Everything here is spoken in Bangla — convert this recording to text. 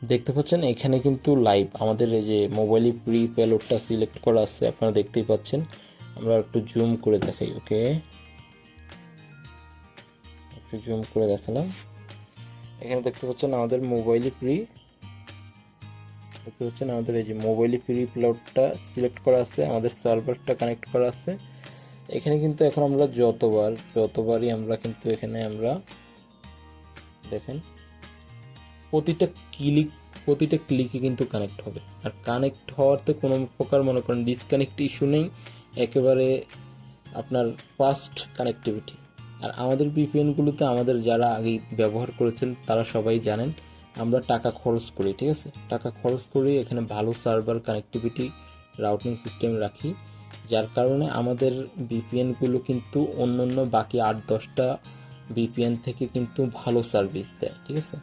দেখতে পাচ্ছেন এখানে কিন্তু লাইভ আমাদের এই যে মোবাইলে প্রি পেলোডটা সিলেক্ট করা আছে, আপনারা দেখতেই পাচ্ছেন। আমরা একটু জুম করে দেখাই, ওকে, একটু জুম করে দেখালাম। এখানে দেখতে পাচ্ছেন আমাদের মোবাইলে প্রি, দেখতে পাচ্ছেন আমাদের এই যে মোবাইলে প্রি পেলোডটা সিলেক্ট করা আছে, আমাদের সার্ভারটা কানেক্ট করা আছে। এখানে কিন্তু এখন আমরা যতবারই আমরা কিন্তু এখানে আমরা দেখেন প্রতিটা ক্লিক, প্রতিটা ক্লিকে কিন্তু কানেক্ট হবে। আর কানেক্ট হওয়াতে কোনো প্রকার মনে করেন ডিসকানেক্ট ইস্যু নেই, একেবারে আপনার ফাস্ট কানেক্টিভিটি। আর আমাদের ভিপিএনগুলোতে আমাদের যারা আগে ব্যবহার করেছেন তারা সবাই জানেন আমরা টাকা খরচ করি, ঠিক আছে, টাকা খরচ করি এখানে ভালো সার্ভার কানেক্টিভিটি রাউটিং সিস্টেম রাখি, যার কারণে আমাদের ভিপিএনগুলো কিন্তু অন্য অন্য বাকি 8-10টা ভিপিএন থেকে কিন্তু ভালো সার্ভিস দেয়, ঠিক আছে।